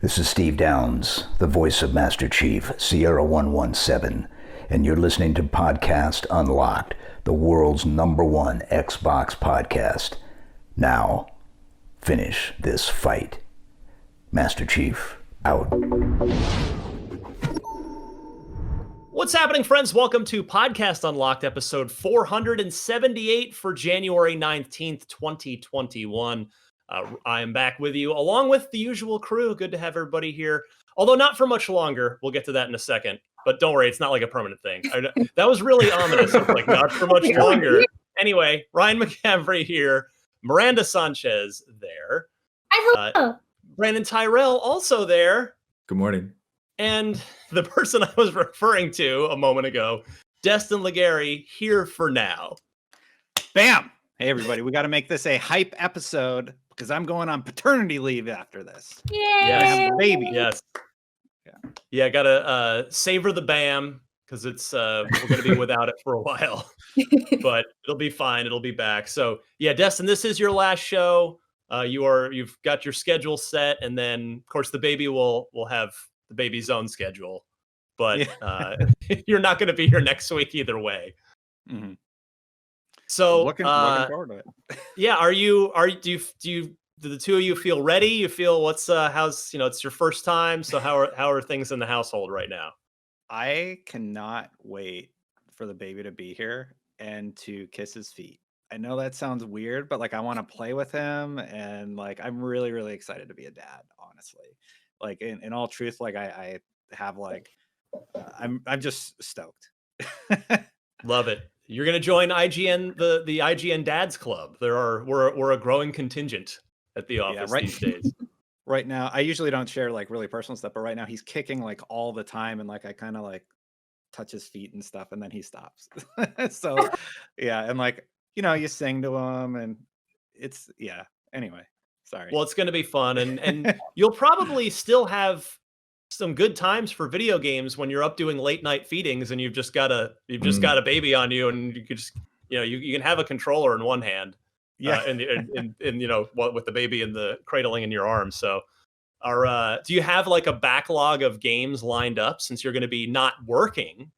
This is Steve Downs, the voice of Master Chief, Sierra 117, and you're listening to Podcast Unlocked, the world's #1 Xbox podcast. Now, finish this fight. Master Chief, out. What's happening, friends? Welcome to Podcast Unlocked, episode 478 for January 19th, 2021. I am back with you, along with the usual crew. Good to have everybody here, although not for much longer. We'll get to that in a second. But don't worry, it's not like a permanent thing. That was really ominous. It's like, not for much longer. Anyway, Ryan McCaffrey here. Miranda Sanchez there. Hello. Brandon Tyrell also there. Good morning. And the person I was referring to a moment ago, Destin Legary, here for now. Bam! Hey, everybody. We got to make this a hype episode because I'm going on paternity leave after this. Yay! Yes. I have a baby. Yes. Yeah, gotta savor the BAM because it's we're gonna be without it for a while, but it'll be fine. It'll be back. So yeah, Destin, this is your last show. You've got your schedule set, and then of course the baby will have the baby's own schedule, but you're not gonna be here next week either way. Mm-hmm. So looking forward to it. Yeah, do the two of you feel ready? You feel how's it's your first time, so how are things in the household right now? I cannot wait for the baby to be here and to kiss his feet. I know that sounds weird, but I want to play with him, and I'm really, really excited to be a dad, honestly. In all truth, I have I'm just stoked. Love it. You're gonna join IGN, the IGN Dads Club. We're a growing contingent at the office these days. Right now, I usually don't share really personal stuff, but right now he's kicking all the time, and I kind of touch his feet and stuff, and then he stops. So yeah, and you sing to him, and it's Anyway, sorry. Well, it's gonna be fun, and you'll probably still have some good times for video games when you're up doing late night feedings and you've just got a baby on you, and you could just you can have a controller in one hand, and with the baby in the cradling in your arms. So do you have a backlog of games lined up since you're going to be not working?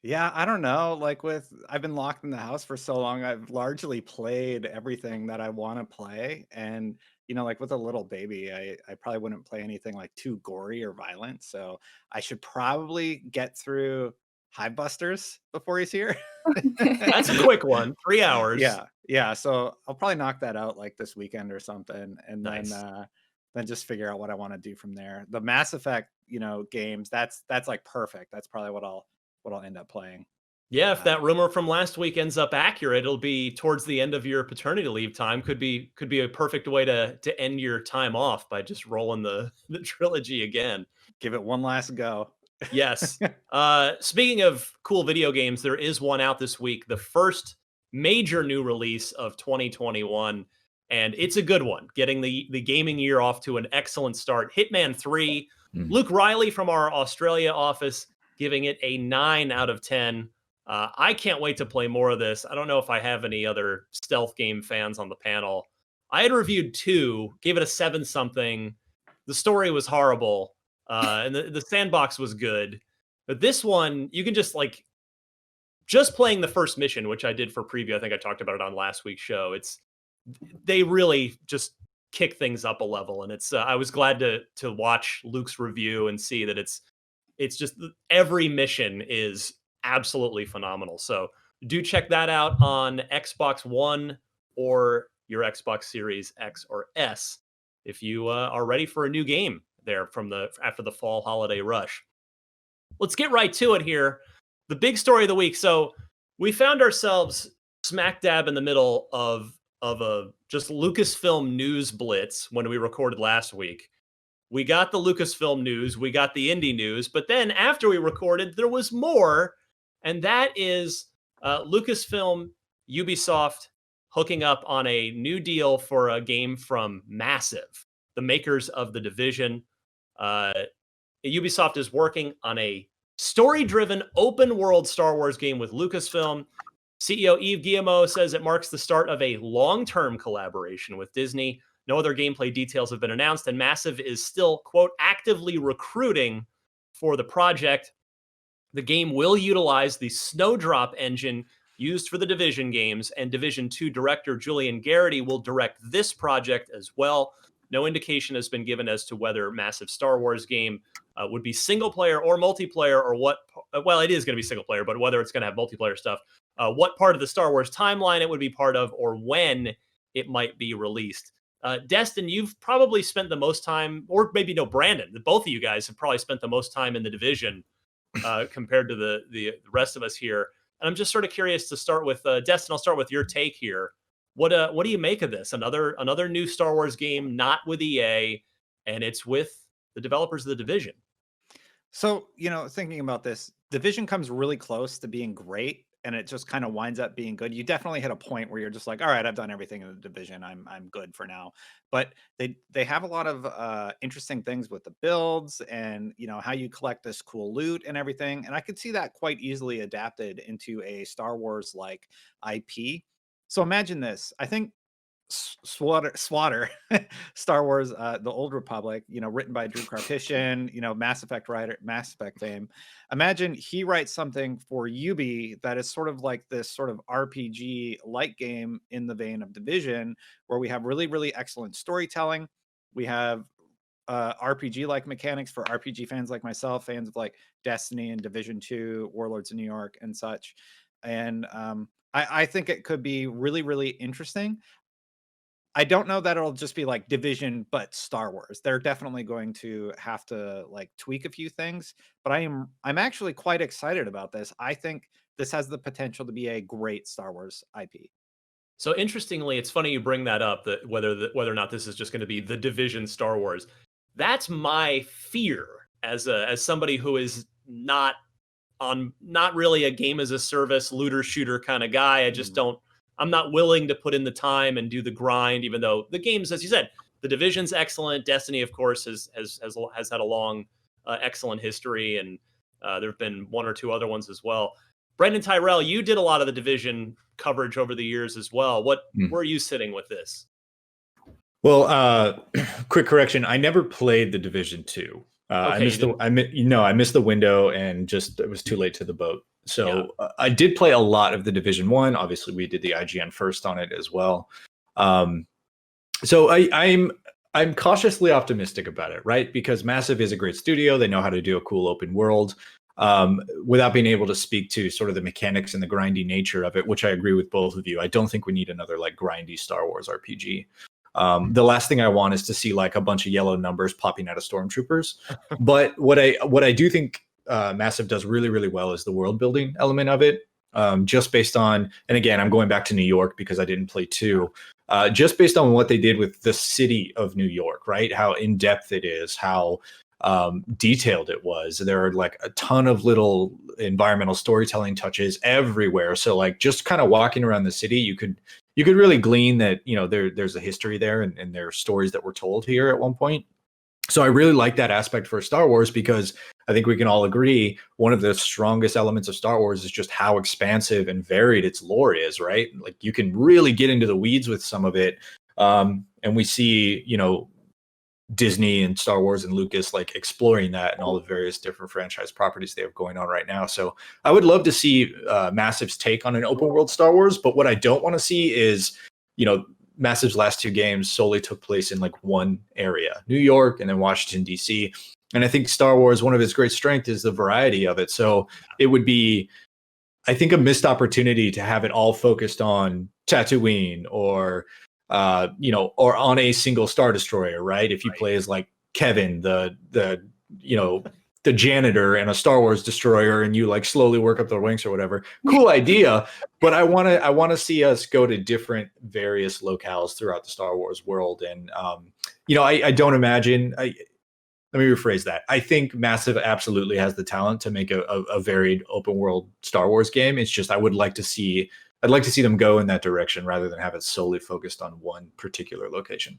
Yeah, I don't know. I've been locked in the house for so long, I've largely played everything that I want to play, and with a little baby, I probably wouldn't play anything too gory or violent. So I should probably get through Hive Busters before he's here. That's a quick one, 3 hours. Yeah. So I'll probably knock that out this weekend or something, and nice. then just figure out what I want to do from there. The Mass Effect, games, that's perfect. That's probably what I'll end up playing. Yeah, if that rumor from last week ends up accurate, it'll be towards the end of your paternity leave time. Could be a perfect way to end your time off by just rolling the trilogy again. Give it one last go. Yes. Speaking of cool video games, there is one out this week, the first major new release of 2021, and it's a good one, getting the gaming year off to an excellent start. Hitman 3, Luke Riley from our Australia office giving it a 9 out of 10. I can't wait to play more of this. I don't know if I have any other stealth game fans on the panel. I had reviewed 2, gave it a 7-something. The story was horrible, and the sandbox was good. But this one, you can just playing the first mission, which I did for preview. I think I talked about it on last week's show. They really just kick things up a level, and I was glad to watch Luke's review and see that it's just every mission is absolutely phenomenal. So do check that out on Xbox One or your Xbox Series X or S if you are ready for a new game there after the fall holiday rush. Let's get right to it here. The big story of the week. So we found ourselves smack dab in the middle of a just Lucasfilm news blitz when we recorded last week. We got the Lucasfilm news, we got the indie news, but then after we recorded, there was more, and that is Lucasfilm, Ubisoft hooking up on a new deal for a game from Massive, the makers of The Division. Ubisoft is working on a story-driven open-world Star Wars game with Lucasfilm. CEO Yves Guillemot says it marks the start of a long-term collaboration with Disney. No other gameplay details have been announced, and Massive is still, quote, actively recruiting for the project. The game will utilize the Snowdrop engine used for the Division games, and Division 2 director Julian Garrity will direct this project as well. No indication has been given as to whether Massive Star Wars game would be single player or multiplayer, or what. Well, it is going to be single player, but whether it's going to have multiplayer stuff, what part of the Star Wars timeline it would be part of, or when it might be released. Destin, you've probably spent the most time, or maybe no, Brandon, both of you guys have probably spent the most time in the Division compared to the rest of us here. And I'm just sort of curious to start with Destin. I'll start with your take here. What do you make of this? Another new Star Wars game, not with EA, and it's with the developers of the Division. So, thinking about this, Division comes really close to being great, and it just kind of winds up being good. You definitely hit a point where you're just like, all right, I've done everything in the Division. I'm good for now. But they have a lot of interesting things with the builds and, how you collect this cool loot and everything. And I could see that quite easily adapted into a Star Wars like IP. So imagine this. I think Swatter, Star Wars, The Old Republic, written by Drew Karpyshyn, Mass Effect writer, Mass Effect fame. Imagine he writes something for Ubi that is sort of like this sort of RPG light game in the vein of Division, where we have really, really excellent storytelling. We have RPG like mechanics for RPG fans like myself, fans of like Destiny and Division 2, Warlords of New York and such. And I think it could be really, really interesting. I don't know that it'll just be like Division, but Star Wars. They're definitely going to have to like tweak a few things, but I'm actually quite excited about this. I think this has the potential to be a great Star Wars IP. So interestingly, it's funny you bring that up, that whether or not this is just going to be the Division Star Wars. That's my fear as somebody who is not really a game as a service looter shooter kind of guy. I just don't. I'm not willing to put in the time and do the grind, even though the games, as you said, the Division's excellent. Destiny, of course, has had a long, excellent history, and there have been one or two other ones as well. Brendan Tyrell, you did a lot of the Division coverage over the years as well. Where are you sitting with this? Well, quick correction: I never played the Division 2. I missed the window, and just it was too late to the boat. So yeah. I did play a lot of the Division 1. Obviously, we did the IGN first on it as well. So I'm cautiously optimistic about it, right? Because Massive is a great studio. They know how to do a cool open world without being able to speak to sort of the mechanics and the grindy nature of it, which I agree with both of you. I don't think we need another like grindy Star Wars RPG. The last thing I want is to see like a bunch of yellow numbers popping out of stormtroopers. But what I do think Massive does really, really well is the world building element of it. Just based on, and again, I'm going back to New York because I didn't play 2. Just based on what they did with the city of New York, right? How in depth it is, how detailed it was. There are like a ton of little environmental storytelling touches everywhere. So like just kind of walking around the city, you could really glean that, there's a history there and there are stories that were told here at one point. So I really like that aspect for Star Wars because I think we can all agree one of the strongest elements of Star Wars is just how expansive and varied its lore is, right? Like you can really get into the weeds with some of it. And we see, Disney and Star Wars and Lucas like exploring that and all the various different franchise properties they have going on right now. So I would love to see Massive's take on an open world Star Wars, but what I don't want to see is, Massive's last 2 games solely took place in like one area, New York and then Washington, D.C. And I think Star Wars, one of its great strengths is the variety of it. So it would be, I think, a missed opportunity to have it all focused on Tatooine or on a single Star Destroyer, right? If you play as like Kevin, the janitor and a Star Wars destroyer, and you like slowly work up the ranks or whatever. Cool idea, but I want to see us go to different various locales throughout the Star Wars world. And I don't imagine. Let me rephrase that. I think Massive absolutely has the talent to make a varied open world Star Wars game. It's just I'd like to see them go in that direction rather than have it solely focused on one particular location.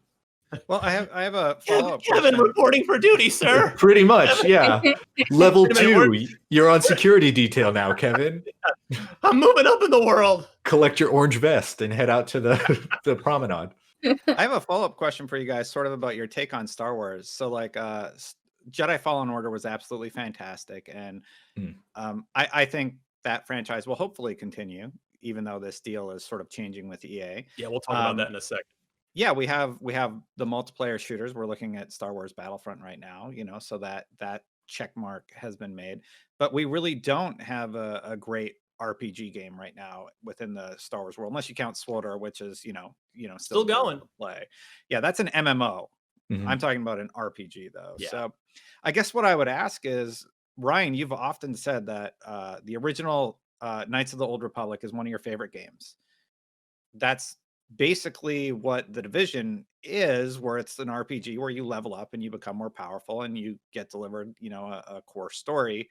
Well, I have a follow-up Kevin question. reporting for duty, sir. Pretty much, yeah. Level 2, you're on security detail now, Kevin. I'm moving up in the world. Collect your orange vest and head out to the promenade. I have a follow-up question for you guys, sort of about your take on Star Wars. So, like, Jedi Fallen Order was absolutely fantastic, and Mm. I think that franchise will hopefully continue, even though this deal is sort of changing with EA. Yeah, we'll talk about that in a second. Yeah, we have the multiplayer shooters. We're looking at Star Wars Battlefront right now, so that check mark has been made, but we really don't have a great RPG game right now within the Star Wars world, unless you count SWTOR, which is Still going to play. Yeah, that's an MMO. Mhm. I'm talking about an RPG though. Yeah. So I guess what I would ask is, Ryan, you've often said that the original Knights of the Old Republic is one of your favorite games. That's basically what The Division is, where it's an RPG where you level up and you become more powerful and you get delivered, a core story.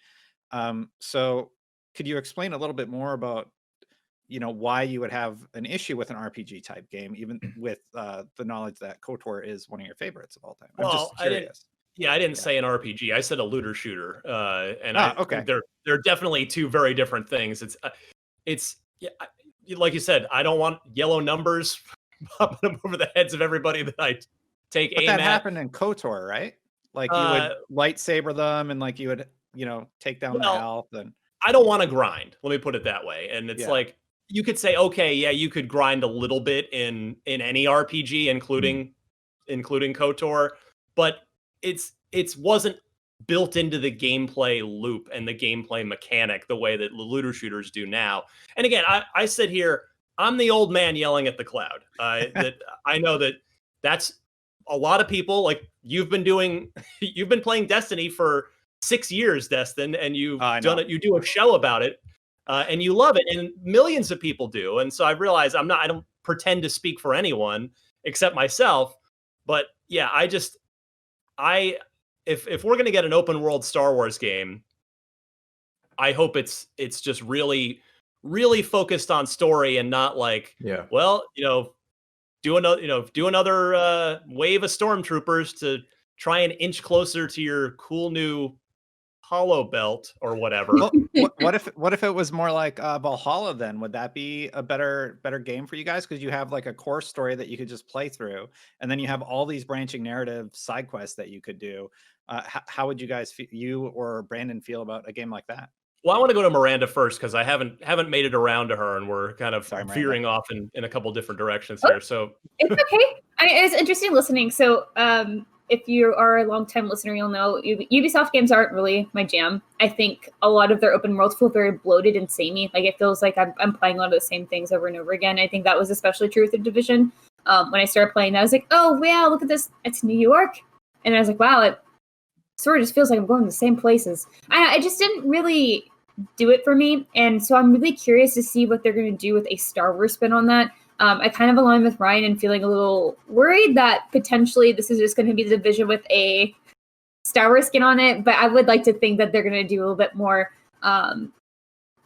So could you explain a little bit more about, why you would have an issue with an RPG type game, even with the knowledge that KOTOR is one of your favorites of all time? I'm just curious. I didn't say an RPG. I said a looter shooter. And I okay. think they're definitely two very different things. Like you said, I don't want yellow numbers popping over the heads of everybody that I take But aim that at. happened in KOTOR, right? Like you would lightsaber them, and like you would, take down the health. And I don't want to grind. Let me put it that way. And it's like, you could say, okay, yeah, you could grind a little bit in any RPG, including KOTOR, but it wasn't built into the gameplay loop and the gameplay mechanic the way that the looter shooters do now. And again, I sit here, I'm the old man yelling at the cloud. That I know that's a lot of people. Like you've been playing Destiny for 6 years, Destin, and you've done it. You do a show about it, and you love it, and millions of people do. And so I realize I don't pretend to speak for anyone except myself. But yeah, if we're going to get an open world Star Wars game, I hope it's just really, really focused on story and not like, do another wave of stormtroopers to try and inch closer to your cool new hollow belt or whatever. Well, what if it was more like Valhalla? Then would that be a better game for you guys? Because you have like a core story that you could just play through, and then you have all these branching narrative side quests that you could do. How would you guys, you or Brandon, feel about a game like that? Well, I want to go to Miranda first because I haven't made it around to her, and we're kind of veering off in a couple different directions here. So it's okay. It's interesting listening. So if you are a long-time listener, you'll know Ubisoft games aren't really my jam. I think a lot of their open worlds feel very bloated and samey. Like it feels like I'm playing a lot of the same things over and over again. I think that was especially true with The Division. When I started playing that, I was like, oh, wow, look at this. It's New York. And I was like, wow, it sort of just feels like I'm going to the same places. I just didn't really do it for me. And so I'm really curious to see what they're going to do with a Star Wars spin on that. I kind of align with Ryan and feeling a little worried that potentially this is just going to be The Division with a Star Wars skin on it. But I would like to think that they're going to do a little bit more, I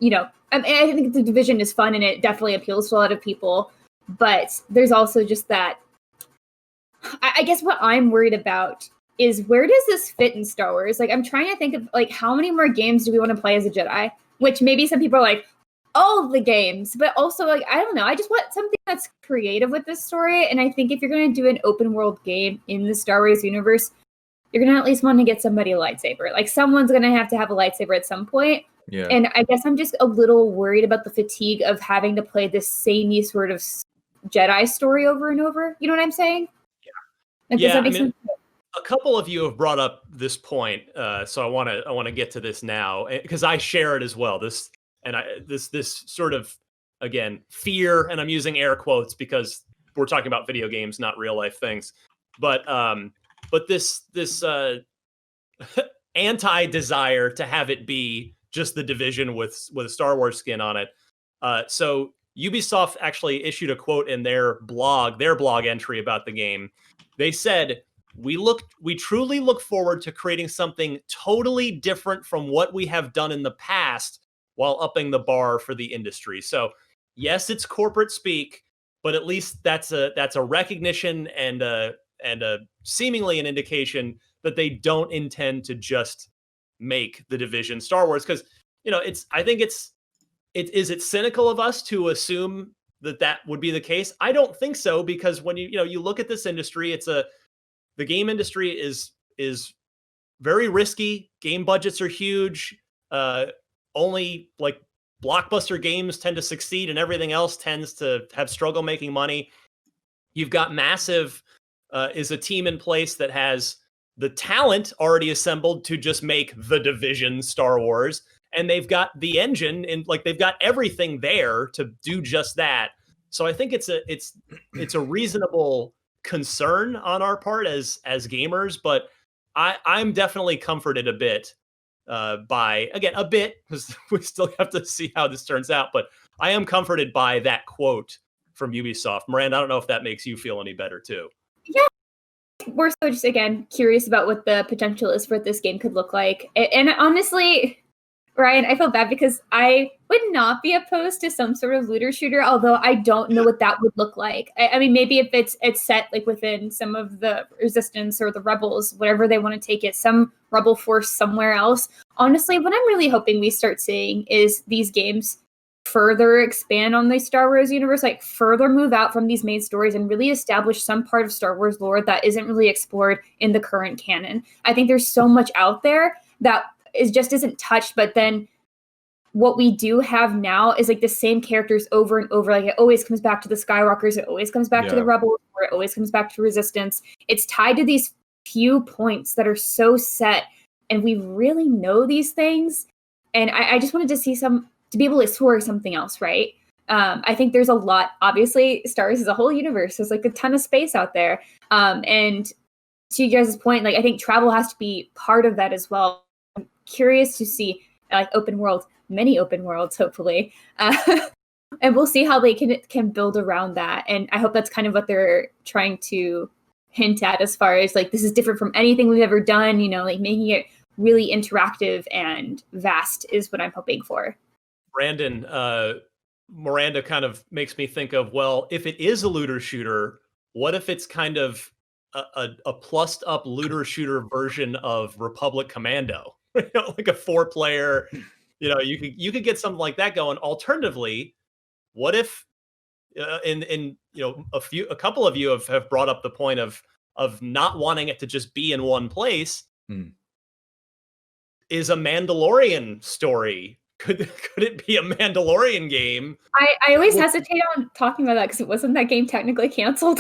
think The Division is fun and it definitely appeals to a lot of people. But there's also just that, I guess what I'm worried about is where does this fit in Star Wars? Like, I'm trying to think of, like, how many more games do we want to play as a Jedi? Which maybe some people are like, all of the games. But also, like, I don't know. I just want something that's creative with this story. And I think if you're going to do an open world game in the Star Wars universe, you're going to at least want to get somebody a lightsaber. Like, someone's going to have a lightsaber at some point. Yeah. And I guess I'm just a little worried about the fatigue of having to play this samey sort of Jedi story over and over. You know what I'm saying? Yeah. Like, does that make sense? A couple of you have brought up this point, so I want to get to this now because I share it as well. This sort of, again, fear, and I'm using air quotes because we're talking about video games, not real life things. But this anti-desire to have it be just The Division with a Star Wars skin on it. So Ubisoft actually issued a quote in their blog entry about the game. They said, we truly look forward to creating something totally different from what we have done in the past while upping the bar for the industry. So yes, it's corporate speak, but at least that's a recognition and a seemingly an indication that they don't intend to just make The Division Star Wars. Because, I think is it cynical of us to assume that would be the case? I don't think so, because when you look at this industry, the game industry is very risky. Game budgets are huge. Only like blockbuster games tend to succeed, and everything else tends to have struggle making money. You've got Massive is a team in place that has the talent already assembled to just make The Division Star Wars. And they've got the engine, and like they've got everything there to do just that. So I think it's a reasonable concern on our part as gamers, but I'm definitely comforted a bit by, again, a bit, because we still have to see how this turns out, but I am comforted by that quote from Ubisoft. Miranda, I don't know if that makes you feel any better too. Yeah. We're so just, again, curious about what the potential is for what this game could look like. And honestly, Ryan, I feel bad because I would not be opposed to some sort of looter shooter, although I don't know what that would look like. I mean, maybe if it's set like within some of the resistance or the rebels, whatever they want to take it, some rebel force somewhere else. Honestly, what I'm really hoping we start seeing is these games further expand on the Star Wars universe, like further move out from these main stories and really establish some part of Star Wars lore that isn't really explored in the current canon. I think there's so much out there that isn't touched, but then what we do have now is like the same characters over and over. Like it always comes back to the Skywalkers, it always comes back to the Rebels, or it always comes back to Resistance. It's tied to these few points that are so set, and we really know these things. And I just wanted to see to be able to explore something else, right? I think there's a lot. Obviously, Star Wars is a whole universe. There's like a ton of space out there. And to you guys' point, like I think travel has to be part of that as well. I'm curious to see like many open worlds, hopefully. And we'll see how they can build around that. And I hope that's kind of what they're trying to hint at as far as like, this is different from anything we've ever done, like making it really interactive and vast is what I'm hoping for. Brandon, Miranda kind of makes me think of, well, if it is a looter shooter, what if it's kind of a plussed up looter shooter version of Republic Commando? Like a 4-player, you could get something like that going. Alternatively, what if a couple of you have brought up the point of not wanting it to just be in one place. Is a Mandalorian story, could it be a Mandalorian game? I always hesitate on talking about that because it wasn't that game technically canceled.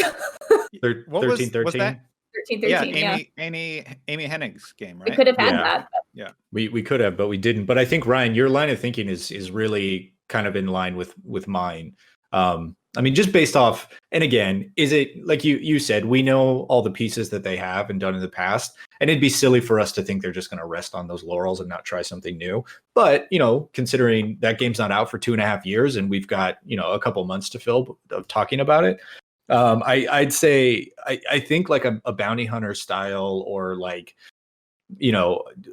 1313. 1313, yeah. Amy Hennig's game, right? We could have had that. Yeah, we could have, but we didn't. But I think, Ryan, your line of thinking is really kind of in line with mine. I mean, just based off, and again, is it like you said, we know all the pieces that they have and done in the past, and it'd be silly for us to think they're just going to rest on those laurels and not try something new. But, considering that game's not out for 2.5 years and we've got, a couple months to fill of talking about it, I'd say, I think like a bounty hunter style, or like,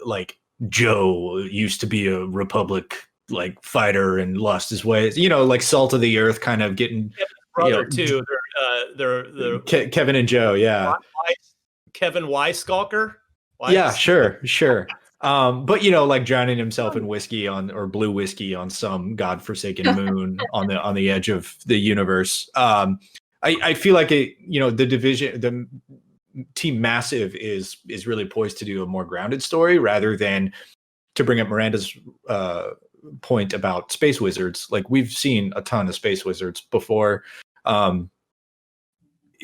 like Joe used to be a Republic like fighter and lost his ways, like salt of the earth kind of getting brother too. They're Kevin and Joe. Yeah. Kevin Weiskalker. Yeah, sure. But like drowning himself in whiskey or blue whiskey on some godforsaken moon on the edge of the universe. I feel like the division, the Team Massive is really poised to do a more grounded story rather than, to bring up Miranda's point about space wizards. Like we've seen a ton of space wizards before.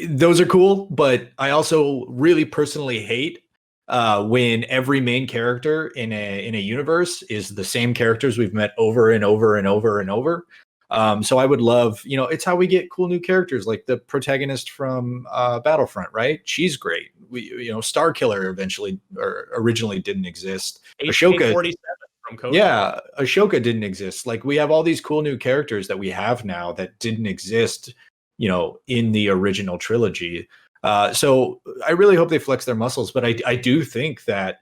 Those are cool, but I also really personally hate when every main character in a universe is the same characters we've met over and over and over and over. So I would love, it's how we get cool new characters, like the protagonist from Battlefront, right? She's great. Star Killer originally didn't exist. Ashoka, 47 from Code. Yeah, Ashoka didn't exist. Like we have all these cool new characters that we have now that didn't exist, in the original trilogy. So I really hope they flex their muscles, but I do think that,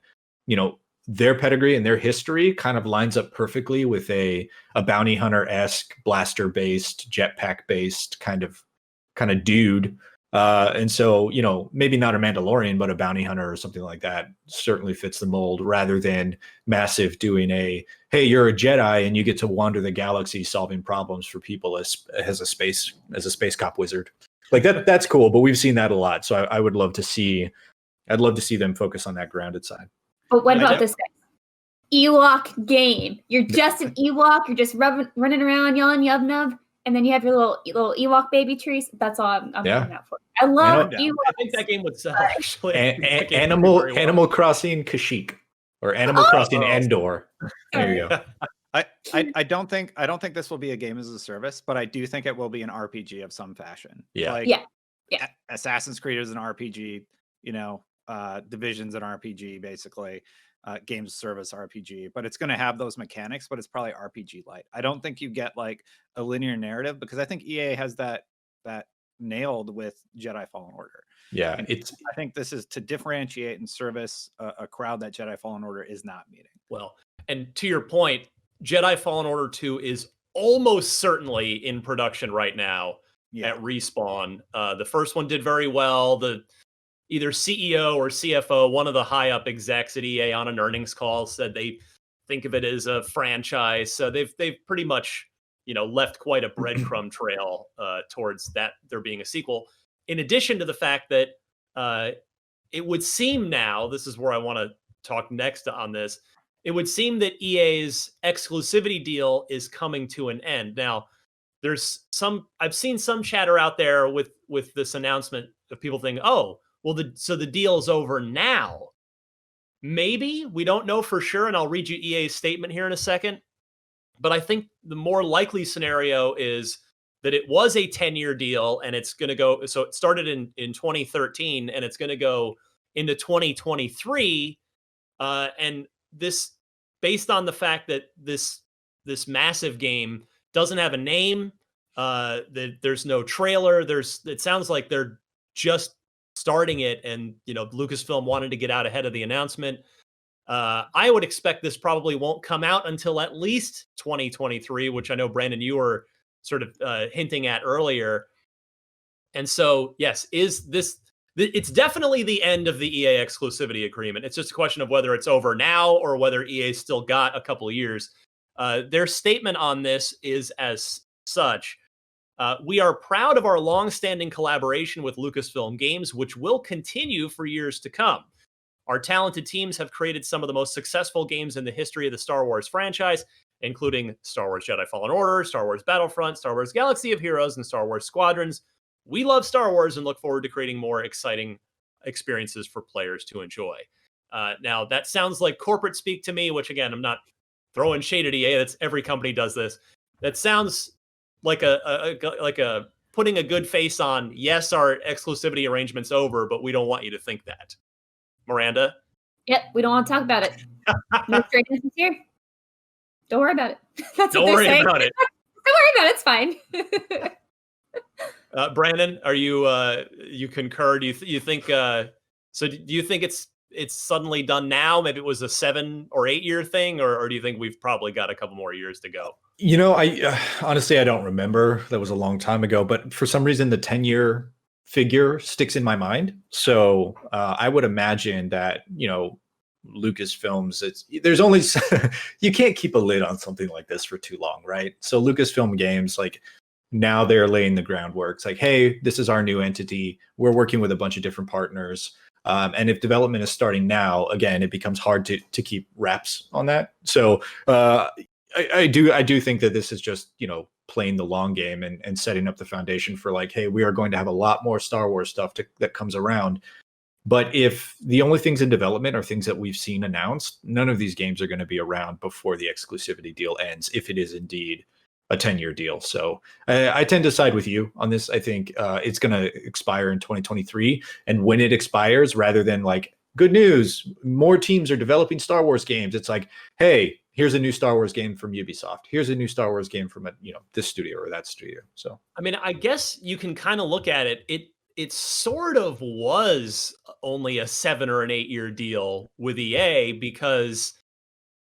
their pedigree and their history kind of lines up perfectly with a bounty hunter-esque, blaster-based, jetpack-based kind of dude And so, maybe not a Mandalorian, but a bounty hunter or something like that certainly fits the mold, rather than Massive doing hey, you're a Jedi and you get to wander the galaxy solving problems for people as a space cop wizard. Like that's cool, but we've seen that a lot. So I'd love to see them focus on that grounded side. But what about this guy? Ewok game. You're just an Ewok. You're just running around yelling yub nub, and then you have your little Ewok baby trees. That's all I'm looking out for. I love Ewoks. I think that game would sell actually. Animal Crossing Kashyyyk or Animal Crossing Endor. There you go. I don't think this will be a game as a service, but I do think it will be an RPG of some fashion. Yeah. Yeah. Assassin's Creed is an RPG, Division's an RPG, basically. Games service RPG, but it's going to have those mechanics, but it's probably RPG light. I don't think you get like a linear narrative, because I think EA has that nailed with Jedi Fallen Order. Yeah, and I think this is to differentiate and service a crowd that Jedi Fallen Order is not meeting. Well, and to your point, Jedi Fallen Order 2 is almost certainly in production right now at Respawn. The first one did very well. The either CEO or CFO, one of the high up execs at EA on an earnings call, said they think of it as a franchise. So they've pretty much, left quite a breadcrumb trail towards that there being a sequel. In addition to the fact that it would seem now, this is where I want to talk next on this, it would seem that EA's exclusivity deal is coming to an end. Now, I've seen some chatter out there with this announcement of people thinking, oh, well, so the deal is over now. Maybe, we don't know for sure, and I'll read you EA's statement here in a second. But I think the more likely scenario is that it was a 10-year deal, and it's going to go. So it started in 2013, and it's going to go into 2023. And this, based on the fact that this Massive game doesn't have a name, there's no trailer. It sounds like they're just starting it, and Lucasfilm wanted to get out ahead of the announcement. I would expect this probably won't come out until at least 2023, which I know, Brandon, you were sort of hinting at earlier. And so, yes, it's definitely the end of the EA exclusivity agreement. It's just a question of whether it's over now or whether EA still got a couple of years. Their statement on this is as such. We are proud of our long-standing collaboration with Lucasfilm Games, which will continue for years to come. Our talented teams have created some of the most successful games in the history of the Star Wars franchise, including Star Wars Jedi Fallen Order, Star Wars Battlefront, Star Wars Galaxy of Heroes, and Star Wars Squadrons. We love Star Wars and look forward to creating more exciting experiences for players to enjoy. Now, that sounds like corporate speak to me, which, again, I'm not throwing shade at EA. That's every company does this. That sounds like a putting a good face on, yes, our exclusivity arrangement's over, but we don't want you to think that. Miranda? Yep, we don't want to talk about it. No straight answers here. Don't worry about it. That's don't what worry they're saying. about it. Don't worry about it. It's fine. Brandon, are you concur? Do you think? So do you think it's suddenly done now? Maybe it was a 7 or 8 year thing, or do you think we've probably got a couple more years to go? I honestly, I don't remember. That was a long time ago, but for some reason the 10-year figure sticks in my mind. So I would imagine that, Lucasfilms, there's only, you can't keep a lid on something like this for too long, right? So Lucasfilm Games, like, now they're laying the groundwork. It's like, hey, this is our new entity. We're working with a bunch of different partners. And if development is starting now, again, it becomes hard to keep wraps on that. So I do think that this is just, playing the long game and setting up the foundation for like, hey, we are going to have a lot more Star Wars stuff that comes around. But if the only things in development are things that we've seen announced, none of these games are going to be around before the exclusivity deal ends, if it is indeed a 10-year deal. So I tend to side with you on this. I think it's going to expire in 2023. And when it expires, rather than like, good news, more teams are developing Star Wars games, it's like, hey, here's a new Star Wars game from Ubisoft. Here's a new Star Wars game from this studio or that studio. So, I mean, I guess you can kind of look at it. It sort of was only a 7 or an 8 year deal with EA because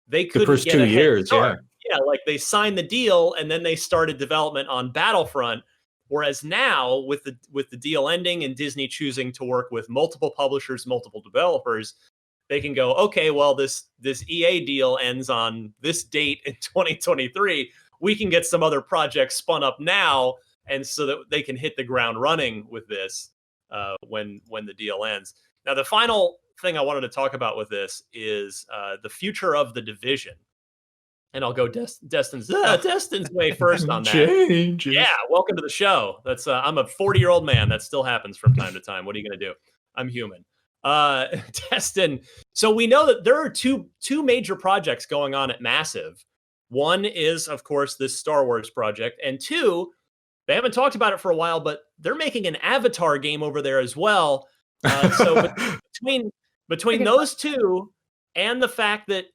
they couldn't the first get 2 a head years. start. Yeah, like they signed the deal and then they started development on Battlefront. Whereas now, with the deal ending and Disney choosing to work with multiple publishers, multiple developers, they can go, okay, well, this EA deal ends on this date in 2023. We can get some other projects spun up now, and so that they can hit the ground running with this when the deal ends. Now, the final thing I wanted to talk about with this is the future of The Division. And I'll go Destin's way first on that. Changes. Yeah, welcome to the show. That's I'm a 40-year-old man. That still happens from time to time. What are you going to do? I'm human. Destin. So we know that there are two major projects going on at Massive. One is, of course, this Star Wars project, and two, they haven't talked about it for a while, but they're making an Avatar game over there as well. So between those two and the fact that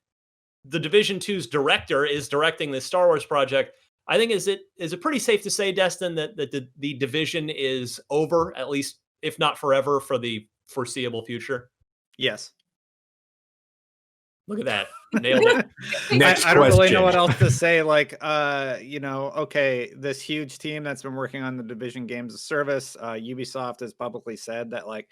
the Division 2's director is directing this Star Wars project, I think is it pretty safe to say, Destin, that the Division is over, at least if not forever, for the foreseeable future? Yes. Look at that. Nailed it. Next I don't really know question. what else to say. Like, okay, this huge team that's been working on the Division games service, Ubisoft has publicly said that, like,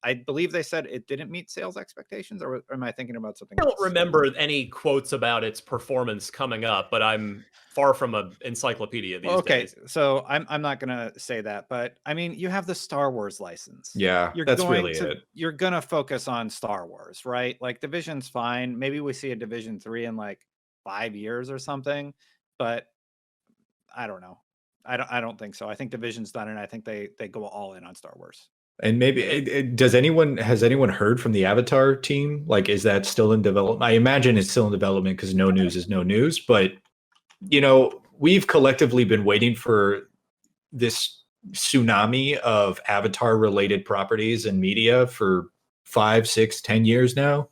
I believe they said it didn't meet sales expectations, or am I thinking about something else? I don't remember any quotes about its performance coming up, but I'm far from an encyclopedia these days. So I'm not gonna say that, but I mean, you have the Star Wars license. Yeah, that's really it. You're gonna focus on Star Wars, right? Like, Division's fine. Maybe we see a Division 3 in like 5 years or something, but I don't know. I don't think so. I think Division's done, and I think they go all in on Star Wars. And maybe has anyone heard from the Avatar team? Like, is that still in development? I imagine it's still in development because no news is no news. But we've collectively been waiting for this tsunami of Avatar related properties and media for 5, 6, 10 years now.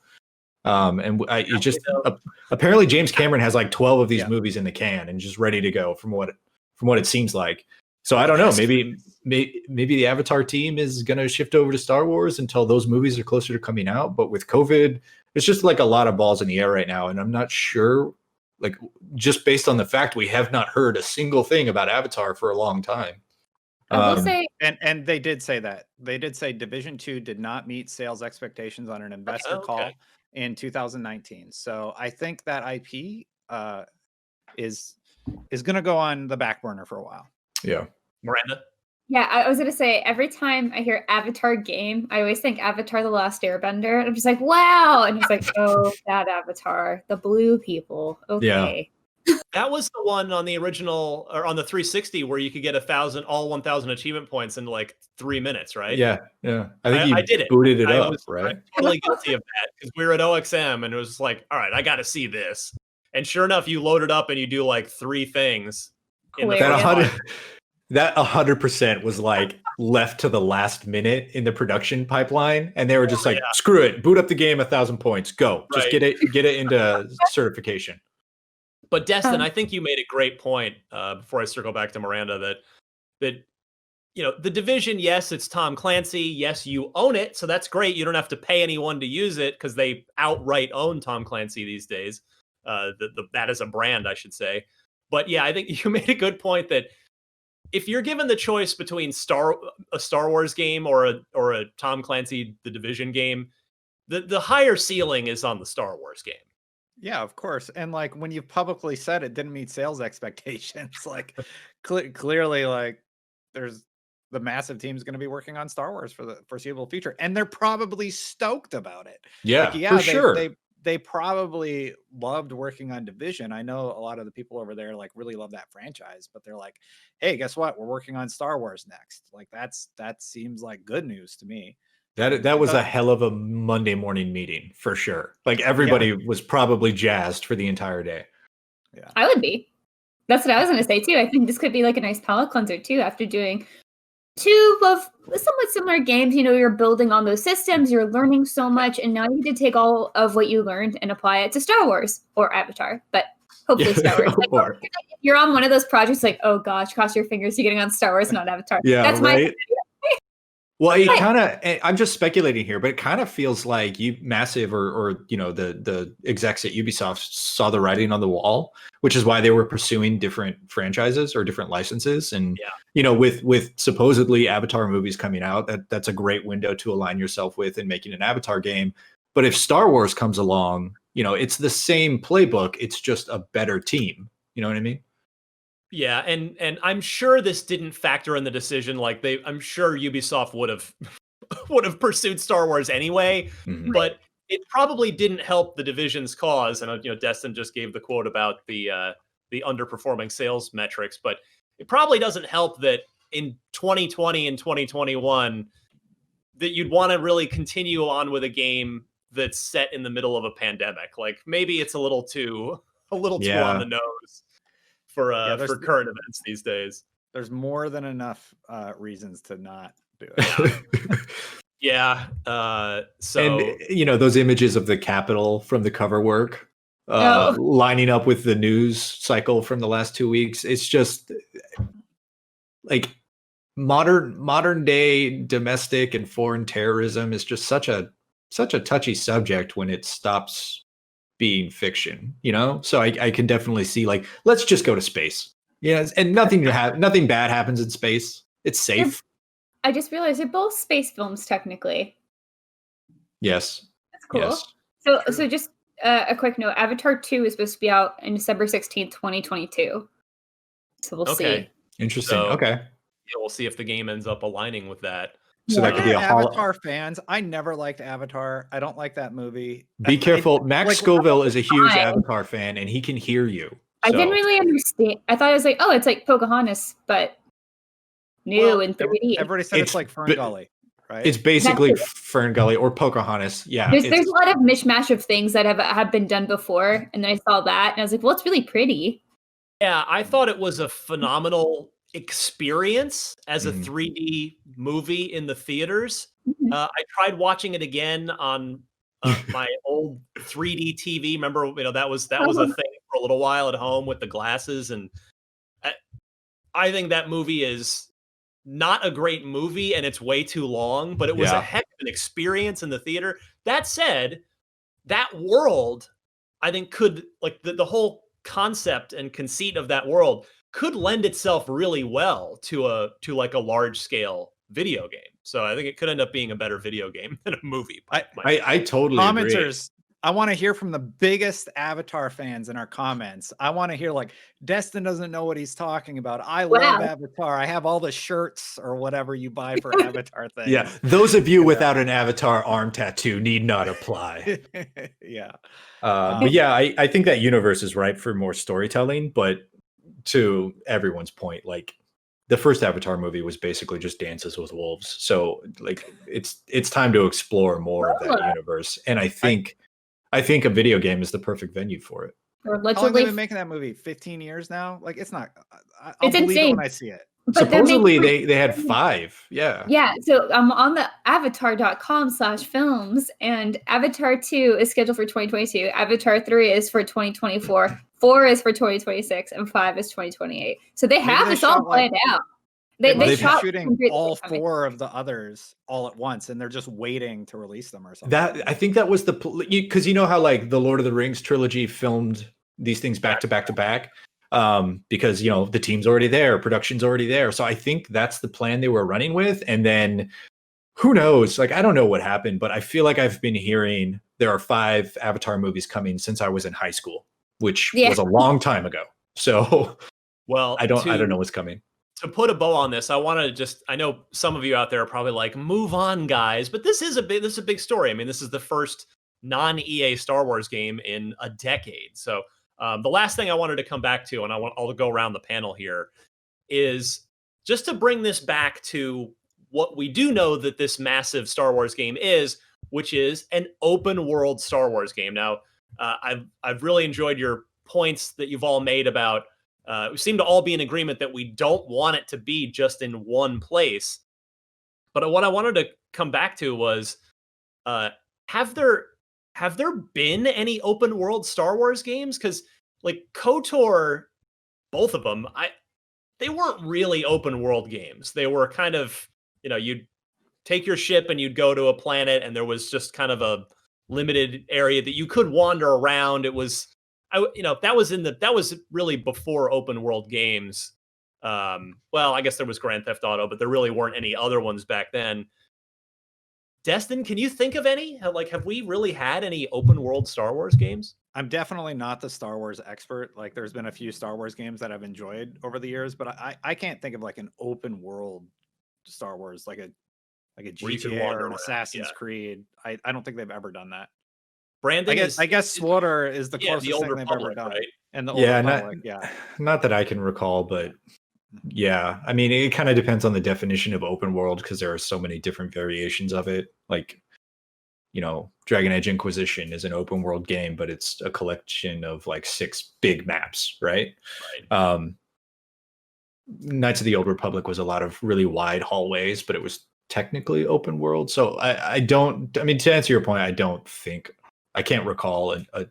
Apparently James Cameron has like 12 of these movies in the can and just ready to go from what it seems like. So I don't know. Maybe the Avatar team is going to shift over to Star Wars until those movies are closer to coming out. But with COVID, it's just like a lot of balls in the air right now, and I'm not sure. Like, just based on the fact we have not heard a single thing about Avatar for a long time. I will say, and they did say that. They did say Division 2 did not meet sales expectations on an investor call in 2019. So I think that IP is going to go on the back burner for a while. Yeah. Miranda? Yeah, I was going to say, every time I hear Avatar game, I always think Avatar The Last Airbender. And I'm just like, wow. And it's like, oh, that Avatar, the blue people. Okay. Yeah. That was the one on the original, or on the 360, where you could get 1,000 achievement points in like 3 minutes, right? Yeah. I think I did it. Booted it up, right? I'm totally guilty of that, because we were at OXM and it was like, all right, I got to see this. And sure enough, you load it up and you do like 3 things. That 100% was like left to the last minute in the production pipeline, and they were just like, screw it, boot up the game, 1,000 points, go, just get it into certification. But Destin, I think you made a great point before I circle back to Miranda that the Division, yes, it's Tom Clancy, yes, you own it, so that's great. You don't have to pay anyone to use it because they outright own Tom Clancy these days. That is a brand, I should say. But yeah, I think you made a good point that if you're given the choice between a Star Wars game or a Tom Clancy The Division game, the higher ceiling is on the Star Wars game. Yeah, of course. And like, when you've publicly said it didn't meet sales expectations, like clearly, like, there's the Massive team is going to be working on Star Wars for the foreseeable future, and they're probably stoked about it. Yeah, for sure. They probably loved working on Division. I know a lot of the people over there like really love that franchise, but they're like, hey, guess what? We're working on Star Wars next. Like, that seems like good news to me. That was a hell of a Monday morning meeting for sure. Like, everybody was probably jazzed for the entire day. Yeah, I would be. That's what I was going to say too. I think this could be like a nice palate cleanser too, after doing 2 of somewhat similar games. You're building on those systems, you're learning so much, and now you need to take all of what you learned and apply it to Star Wars or Avatar, but hopefully Star Wars. Like, if you're on one of those projects, like, oh gosh, cross your fingers, you're getting on Star Wars, not Avatar. Yeah, that's right. Well, it kind of, I'm just speculating here, but it kind of feels like Massive or the execs at Ubisoft saw the writing on the wall, which is why they were pursuing different franchises or different licenses. And with supposedly Avatar movies coming out, that's a great window to align yourself with in making an Avatar game. But if Star Wars comes along, it's the same playbook. It's just a better team. You know what I mean? Yeah, and I'm sure this didn't factor in the decision. Like I'm sure Ubisoft would have pursued Star Wars anyway, but it probably didn't help the division's cause. And Destin just gave the quote about the underperforming sales metrics, but it probably doesn't help that in 2020 and 2021 that you'd want to really continue on with a game that's set in the middle of a pandemic. Like maybe it's a little too on the nose for current events these days. There's more than enough reasons to not do it. Yeah. So and those images of the Capitol from the cover work lining up with the news cycle from the last 2 weeks. It's just like modern day domestic and foreign terrorism is just such a touchy subject when it stops being fiction, so I can definitely see, like, let's just go to space. And nothing bad happens in space. It's safe. I just realized they're both space films technically. Yes. That's cool. Yes. So just a quick note, Avatar 2 is supposed to be out in December 16th, 2022. So we'll see. Interesting. Okay. Yeah, we'll see if the game ends up aligning with that. So that could be a Avatar fans. I never liked Avatar. I don't like that movie. Be careful. Max Scoville is a huge Avatar fan, and he can hear you. So. I didn't really understand. I thought it was like, oh, it's like Pocahontas, but new in 3D. Everybody said it's like Fern Gully, right? It's basically Fern Gully or Pocahontas. Yeah. There's a lot of mishmash of things that have been done before, and then I saw that, and I was like, well, it's really pretty. Yeah, I thought it was a phenomenal experience as a 3D movie in the theaters. I tried watching it again on my old 3D TV. Remember, that was a thing for a little while at home with the glasses, and I think that movie is not a great movie, and it's way too long. But it was a heck of an experience in the theater. That said, that world, I think, could the whole concept and conceit of that world could lend itself really well to a large scale video game. So I think it could end up being a better video game than a movie. I totally commenters agree. I want to hear from the biggest Avatar fans in our comments. I want to hear, like, Destin doesn't know what he's talking about. I love Avatar. I have all the shirts or whatever you buy for Avatar things. Yeah, those of you without an Avatar arm tattoo need not apply. Yeah. But yeah, I think that universe is ripe for more storytelling, but to everyone's point, like, the first Avatar movie was basically just Dances with Wolves. So, like, it's time to explore more of that universe. And I think a video game is the perfect venue for it. Or How long have they been making that movie? 15 years now? Like, it's not. I'll believe insane. It when I see it. But supposedly they had 5. Yeah. Yeah. So I'm on the avatar.com/films, and Avatar 2 is scheduled for 2022. Avatar 3 is for 2024. 4 is for 2026, and 5 is 2028. So they have this all planned out. They shot shooting all 4 of the others all at once, and they're just waiting to release them or something. That, I think that was because you know how, like, the Lord of the Rings trilogy filmed these things back to back to back, because the team's already there, production's already there. So I think that's the plan they were running with. And then who knows? Like, I don't know what happened, but I feel like I've been hearing there are 5 Avatar movies coming since I was in high school, which was a long time ago. So, well, I don't know what's coming. To put a bow on this, I know some of you out there are probably like, move on, guys, but this is a big story. I mean, this is the first non-EA Star Wars game in a decade. So the last thing I wanted to come back to, and I'll go around the panel here, is just to bring this back to what we do know that this massive Star Wars game is, which is an open world Star Wars game. Now, I've really enjoyed your points that you've all made about we seem to all be in agreement that we don't want it to be just in one place. But what I wanted to come back to was, have there been any open world Star Wars games? Because, like, KOTOR, both of them, they weren't really open world games. They were kind of, you'd take your ship and you'd go to a planet, and there was just kind of a limited area that you could wander around. It was, that was really before open world games. Well, I guess there was Grand Theft Auto, but there really weren't any other ones back then. Destin, can you think of any? Like, have we really had any open world Star Wars games? I'm definitely not the Star Wars expert. Like, there's been a few Star Wars games that I've enjoyed over the years, but I can't think of like an open world Star Wars, like a GTA or an Assassin's Creed. I don't think they've ever done that. Brandon, I guess SWTOR is the closest thing they've ever done. Right? And the Old Republic, not that I can recall, but yeah, I mean, it kind of depends on the definition of open world, because there are so many different variations of it. Like, Dragon Age Inquisition is an open world game, but it's a collection of like 6 big maps, right? Knights of the Old Republic was a lot of really wide hallways, but it was technically open world. So to answer your point, I can't recall a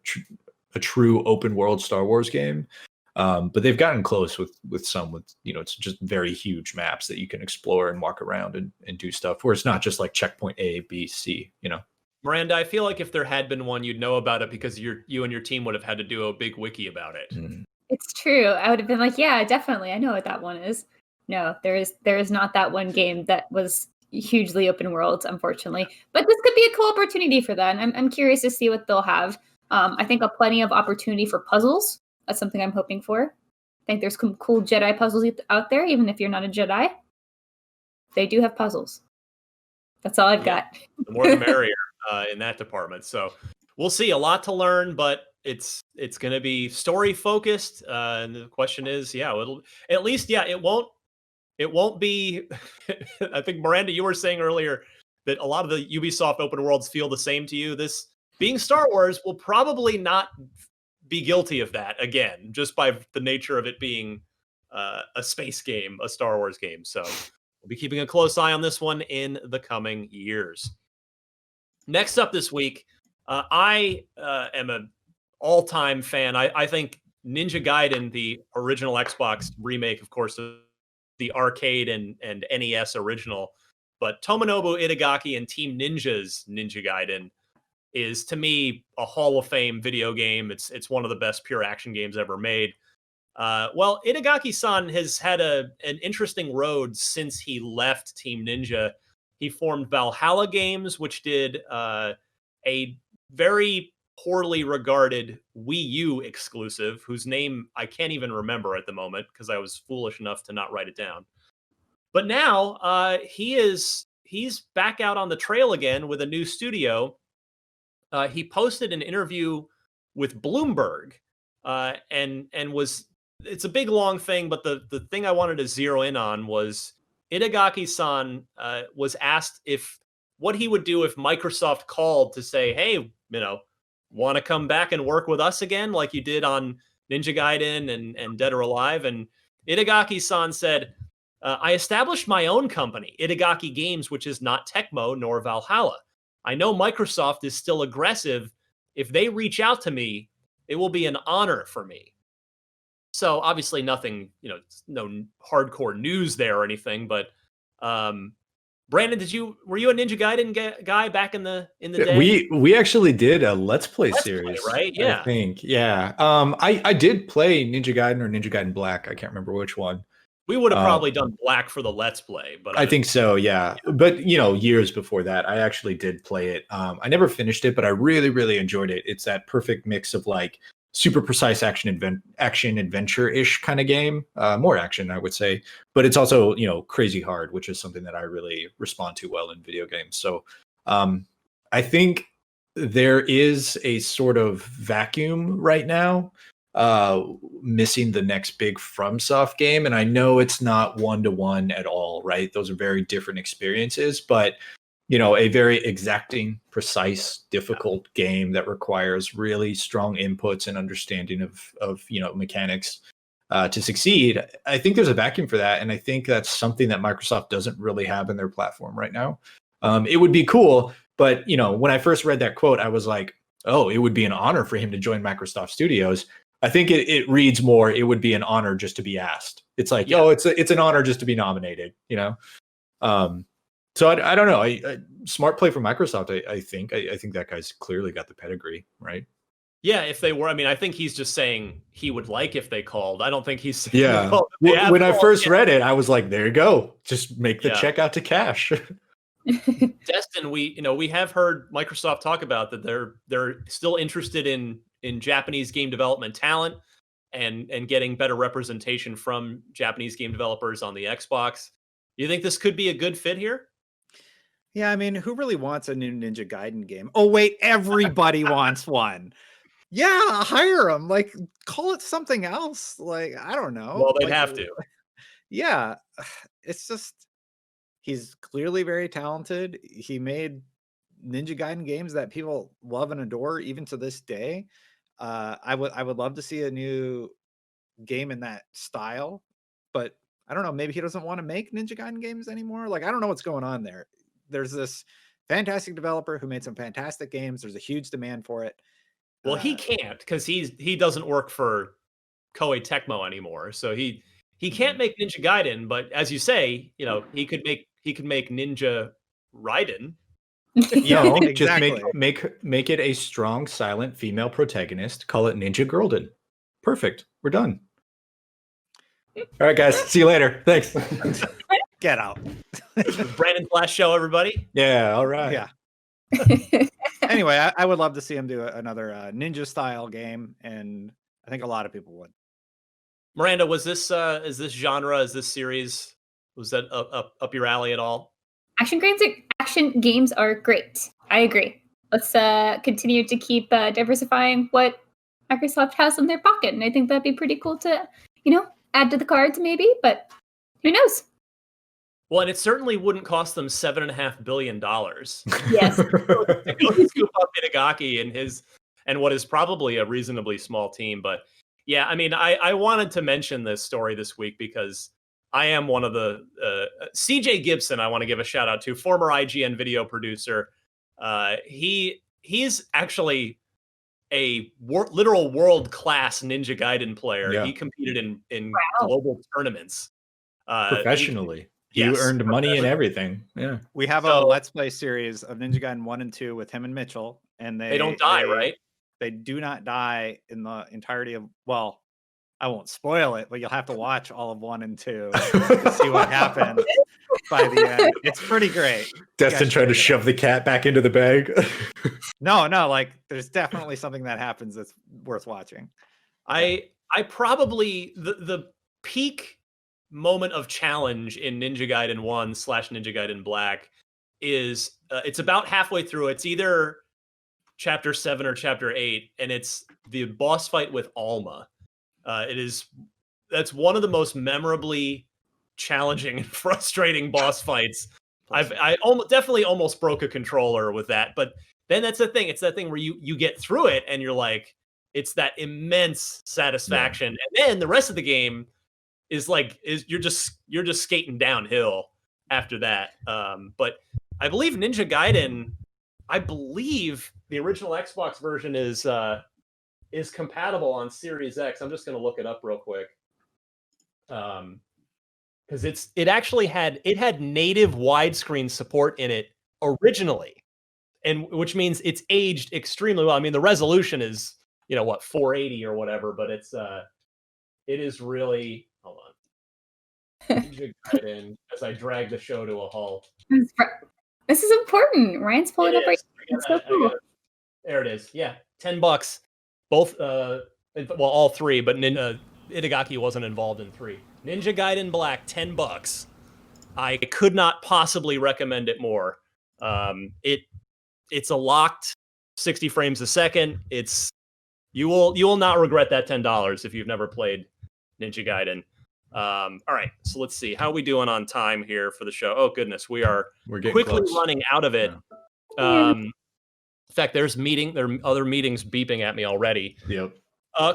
true open world Star Wars game. But they've gotten close with some, it's just very huge maps that you can explore and walk around and do stuff, where it's not just like checkpoint A, B, C, Miranda, I feel like if there had been one, you'd know about it, because you and your team would have had to do a big wiki about it. Mm. It's true. I would have been like, yeah, definitely, I know what that one is. No, there is not that one game that was hugely open world, unfortunately. But this could be a cool opportunity for that. And I'm curious to see what they'll have. I think plenty of opportunity for puzzles. That's something I'm hoping for. I think there's some cool Jedi puzzles out there, even if you're not a Jedi. They do have puzzles. That's all I've got. The more the merrier in that department. So we'll see. A lot to learn, but it's going to be story focused. And the question is, it'll at least, it won't be. I think, Miranda, you were saying earlier that a lot of the Ubisoft open worlds feel the same to you. This being Star Wars will probably not be guilty of that again, just by the nature of it being a space game, a Star Wars game. So we'll be keeping a close eye on this one in the coming years. Next up this week, I am an all-time fan. I think Ninja Gaiden, the original Xbox remake, of course, the arcade and NES original, but Tomonobu Itagaki and Team Ninja's Ninja Gaiden is, to me, a Hall of Fame video game. It's one of the best pure action games ever made. Well, Itagaki-san has had an interesting road since he left Team Ninja. He formed Valhalla Games, which did a very poorly regarded Wii U exclusive, whose name I can't even remember at the moment because I was foolish enough to not write it down. But now he's back out on the trail again with a new studio. He posted an interview with Bloomberg, and it's a big long thing, but the thing I wanted to zero in on was Itagaki-san was asked what he would do if Microsoft called to say, hey, want to come back and work with us again like you did on Ninja Gaiden and Dead or Alive. And Itagaki-san said, I established my own company, Itagaki Games, which is not Tecmo nor Valhalla. I know Microsoft is still aggressive. If they reach out to me, it will be an honor for me. So obviously nothing, no hardcore news there or anything, but Brandon, were you a Ninja Gaiden guy back in the day? We actually did a Let's Play series, right? Yeah. I think. Yeah. I did play Ninja Gaiden or Ninja Gaiden Black. I can't remember which one. We would have probably done Black for the Let's Play, but I think so, yeah. But years before that, I actually did play it. I never finished it, but I really, really enjoyed it. It's that perfect mix of like super precise action adventure-ish kind of game. More action, I would say, but it's also crazy hard, which is something that I really respond to well in video games. So I think there is a sort of vacuum right now, missing the next big FromSoft game, and I know it's not one-to-one at all, right? Those are very different experiences, but a very exacting, precise, difficult game that requires really strong inputs and understanding of mechanics to succeed. I think there's a vacuum for that, and I think that's something that Microsoft doesn't really have in their platform right now. It would be cool, but when I first read that quote, I was like, oh, it would be an honor for him to join Microsoft Studios. I think it reads more, it would be an honor just to be asked. It's like, it's an honor just to be nominated, So I don't know. I smart play from Microsoft. I think that guy's clearly got the pedigree, right? Yeah, if they were, I mean, I think he's just saying he would like if they called. I don't think he's saying Yeah. When I first read it, I was like, there you go. Just make the check out to cash. Destin, we have heard Microsoft talk about that they're still interested in Japanese game development talent and getting better representation from Japanese game developers on the Xbox. Do you think this could be a good fit here? Yeah, I mean, who really wants a new Ninja Gaiden game? Oh wait, everybody wants one. Yeah, hire him. Like, call it something else. Like, I don't know. Well, they'd like, have to. Yeah, it's just he's clearly very talented. He made Ninja Gaiden games that people love and adore even to this day. I would love to see a new game in that style, but I don't know. Maybe he doesn't want to make Ninja Gaiden games anymore. Like, I don't know what's going on there. There's this fantastic developer who made some fantastic games. There's a huge demand for it. Well, he can't because he doesn't work for Koei Tecmo anymore, so he can't make Ninja Gaiden. But as you say, he could make Ninja Raiden. Yeah, no, exactly. Just make it a strong, silent female protagonist. Call it Ninja Girlden. Perfect. We're done. All right, guys. See you later. Thanks. Get out. Brandon's last show, everybody. Yeah. All right. Yeah. Anyway, I would love to see him do another ninja style game, and I think a lot of people would. Miranda, is this genre, is this series, was that up your alley at all? Action games are great. I agree. Let's continue to keep diversifying what Microsoft has in their pocket, and I think that'd be pretty cool to, add to the cards maybe. But who knows? Well, and it certainly wouldn't cost them $7.5 billion. Yes. to go scoop up Itagaki and what is probably a reasonably small team. But yeah, I mean, I wanted to mention this story this week because I am one of the CJ Gibson. I want to give a shout out to, former IGN video producer. He's actually a literal world-class Ninja Gaiden player. Yeah. He competed in global tournaments Professionally. You Yes. earned money and everything. Yeah. We have a Let's Play series of Ninja Gaiden 1 and 2 with him and Mitchell, and they don't die, right? They do not die in the entirety of, well, I won't spoil it, but you'll have to watch all of 1 and 2 to see what happens by the end. It's pretty great. Destin tried to shove the cat back into the bag. No, like there's definitely something that happens that's worth watching. I probably the peak moment of challenge in Ninja Gaiden 1 / Ninja Gaiden Black is it's about halfway through. It's either chapter 7 or chapter 8, and it's the boss fight with Alma. That's one of the most memorably challenging and frustrating boss fights. I definitely almost broke a controller with that, but then that's the thing. It's that thing where you get through it and you're like, it's that immense satisfaction, and then the rest of the game is you're just skating downhill after that. But I believe Ninja Gaiden, the original Xbox version is compatible on Series X. I'm just going to look it up real quick. Because it had native widescreen support in it originally, and which means it's aged extremely well. I mean, the resolution is 480 or whatever, but it is really, hold on. Ninja Gaiden, as I drag the show to a halt. This is important. Ryan's pulling up right now. It's so cool. There it is. Yeah, $10. Both, all three, but Itagaki wasn't involved in 3. Ninja Gaiden Black, $10. I could not possibly recommend it more. It's a locked 60 frames a second. You will not regret that $10 if you've never played Ninja Gaiden. All right, so let's see. How are we doing on time here for the show? Oh, goodness. We're quickly close. Running out of it. Yeah. In fact, there are other meetings beeping at me already. Yep.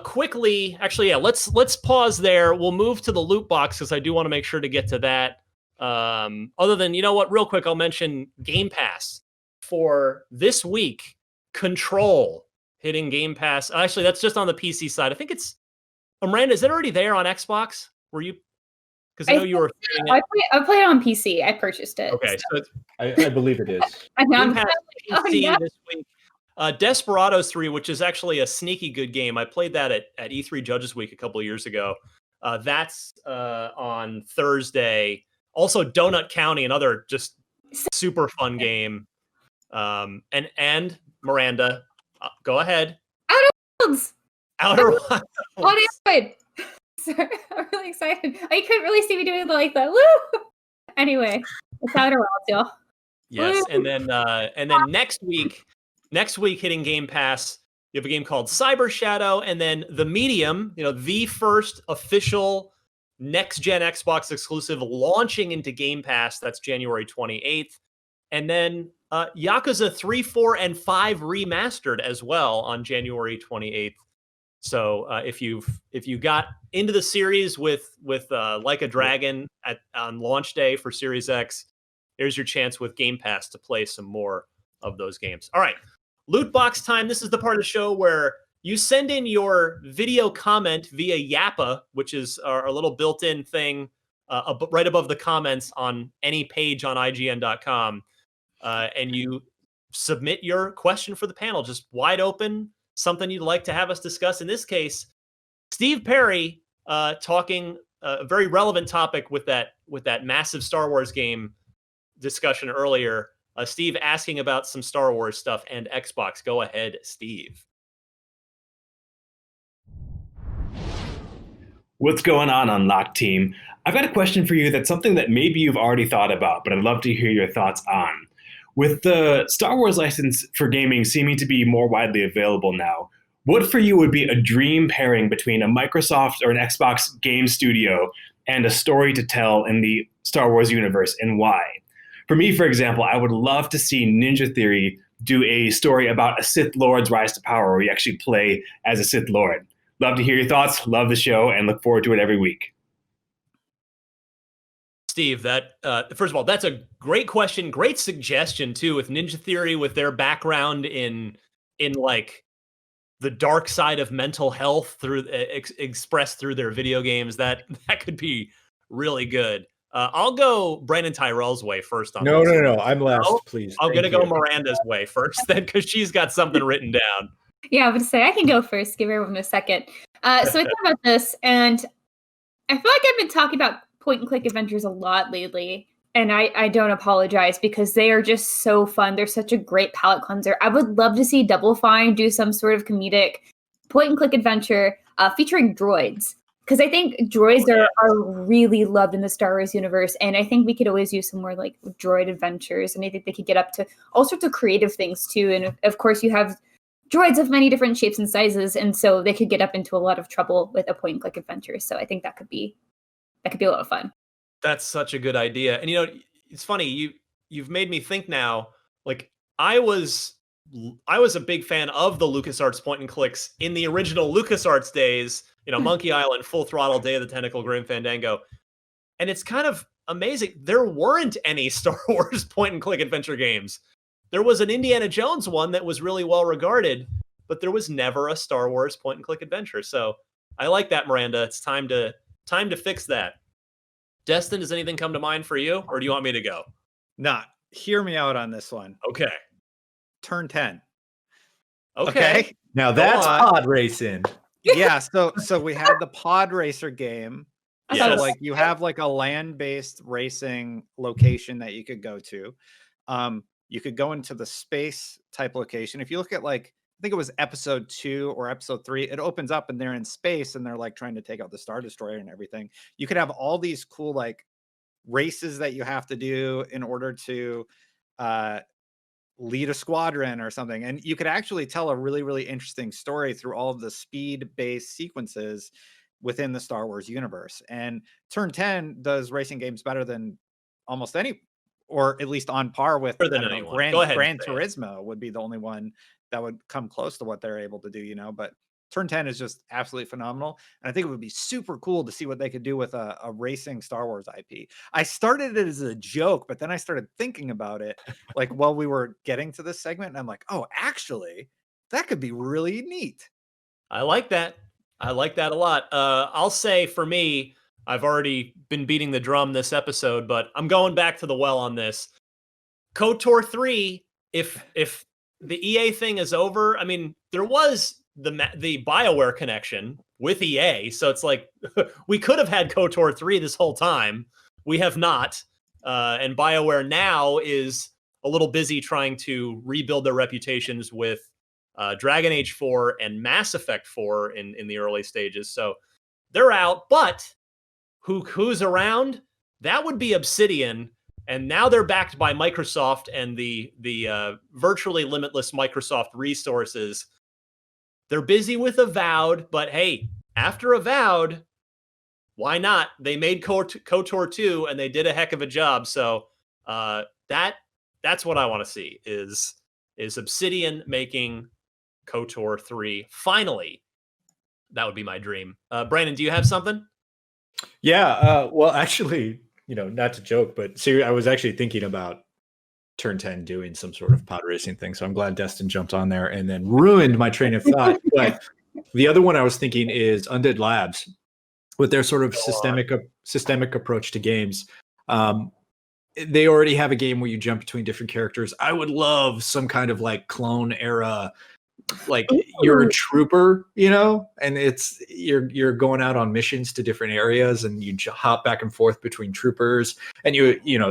Quickly, actually, yeah, let's pause there. We'll move to the loot box because I do want to make sure to get to that. Other than, real quick, I'll mention Game Pass for this week. Control hitting Game Pass. Actually, that's just on the PC side. I think it's, Miranda, is it already there on Xbox? Because I know you were playing it. I played it on PC. I purchased it. Okay, so I believe it is. I know. Game Pass PC this week. Desperados 3, which is actually a sneaky good game. I played that at E3 Judges Week a couple of years ago. That's on Thursday. Also, Donut County, another just super fun game. And Miranda, go ahead. Outer Worlds. Outer Wilds. On Android. Sorry, I'm really excited. I couldn't really see me doing it like that. Woo! Anyway, it's Outer Worlds, y'all. Yes, Woo! and then next week hitting Game Pass, you have a game called Cyber Shadow, and then The Medium, the first official next-gen Xbox exclusive launching into Game Pass. That's January 28th. And then Yakuza 3, 4, and 5 remastered as well on January 28th. So if you got into the series with Like a Dragon on launch day for Series X, here's your chance with Game Pass to play some more of those games. All right, loot box time. This is the part of the show where you send in your video comment via Yappa, which is our little built-in thing right above the comments on any page on IGN.com. And you submit your question for the panel, just wide open, something you'd like to have us discuss. In this case, Steve Perry talking a very relevant topic with that massive Star Wars game discussion earlier. Steve asking about some Star Wars stuff and Xbox. Go ahead, Steve. What's going on, Unlocked team? I've got a question for you that's something that maybe you've already thought about, but I'd love to hear your thoughts on. With the Star Wars license for gaming seeming to be more widely available now, what for you would be a dream pairing between a Microsoft or an Xbox game studio and a story to tell in the Star Wars universe, and why? For me, for example, I would love to see Ninja Theory do a story about a Sith Lord's rise to power where you actually play as a Sith Lord. Love to hear your thoughts, love the show, and look forward to it every week. Steve, that first of all, that's a great question, great suggestion too. With Ninja Theory, with their background in like the dark side of mental health through expressed through their video games, that could be really good. I'll go Brandon Tyrell's way first on No, this. no, I'm last, please. I'm gonna go Miranda's way first then, because she's got something written down. Yeah, I would say I can go first. Give everyone a second. So I thought about this, and I feel like I've been talking about point-and-click adventures a lot lately, and I don't apologize because they are just so fun. They're such a great palate cleanser. I would love to see Double Fine do some sort of comedic point-and-click adventure featuring droids, because I think droids are really loved in the Star Wars universe, and I think we could always use some more like droid adventures, and I think they could get up to all sorts of creative things too. And of course, you have droids of many different shapes and sizes, and so they could get up into a lot of trouble with a point-and-click adventure. So I think that could be a lot of fun. That's such a good idea. And it's funny, you've made me think now, like I was a big fan of the LucasArts point and clicks in the original LucasArts days, Monkey Island, Full Throttle, Day of the Tentacle, Grim Fandango. And it's kind of amazing. There weren't any Star Wars point and click adventure games. There was an Indiana Jones one that was really well regarded, but there was never a Star Wars point and click adventure. So I like that, Miranda. It's time to fix that. Destin, does anything come to mind for you, or do you want me to go? Hear me out on this one. Okay. Turn 10. Okay. Now that's pod racing. Yeah, so we had the pod racer game. Yes. So like you have like a land-based racing location that you could go to. You could go into the space type location. If you look at like, I think it was episode 2 or episode 3, it opens up and they're in space and they're like trying to take out the Star Destroyer and everything. You could have all these cool like races that you have to do in order to lead a squadron or something. And you could actually tell a really, really interesting story through all of the speed-based sequences within the Star Wars universe. And Turn 10 does racing games better than almost any, or at least on par with Gran Turismo would be the only one that would come close to what they're able to do, but Turn 10 is just absolutely phenomenal. And I think it would be super cool to see what they could do with a racing Star Wars IP. I started it as a joke, but then I started thinking about it like while we were getting to this segment, and I'm like, oh, actually, that could be really neat. I like that. I like that a lot. I'll say for me, I've already been beating the drum this episode, but I'm going back to the well on this. KOTOR 3, if the EA thing is over, I mean, there was the BioWare connection with EA, so it's like we could have had KOTOR 3 this whole time. We have not. And BioWare now is a little busy trying to rebuild their reputations with Dragon Age 4 and Mass Effect 4 in the early stages. So they're out, but who's around? That would be Obsidian. And now they're backed by Microsoft and the virtually limitless Microsoft resources. They're busy with Avowed, but hey, after Avowed, why not? They made KOTOR 2 and they did a heck of a job. So that's what I want to see is Obsidian making KOTOR 3 finally. That would be my dream. Brandon, do you have something? Yeah, well, actually, not to joke, but I was actually thinking about Turn 10 doing some sort of pod racing thing. So I'm glad Destin jumped on there and then ruined my train of thought. But the other one I was thinking is Undead Labs with their sort of systemic approach to games. They already have a game where you jump between different characters. I would love some kind of like clone era, like you're a trooper, and you're going out on missions to different areas and you hop back and forth between troopers, and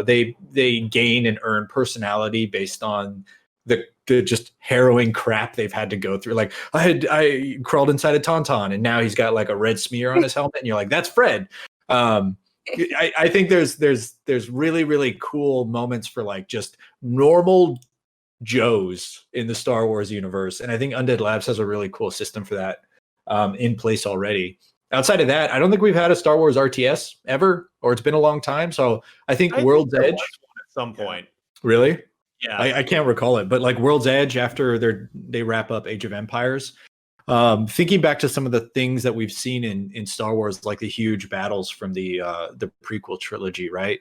they gain and earn personality based on the just harrowing crap they've had to go through. Like I crawled inside a Tauntaun and now he's got like a red smear on his helmet and you're like, that's Fred. I think there's really, really cool moments for like just normal Joes in the Star Wars universe. And I think Undead Labs has a really cool system for that in place already. Outside of that, I don't think we've had a Star Wars RTS ever, or it's been a long time. So I think World's Edge at some point. Really? Yeah. I can't recall it, but like World's Edge after they wrap up Age of Empires. Thinking back to some of the things that we've seen in Star Wars, like the huge battles from the prequel trilogy, right?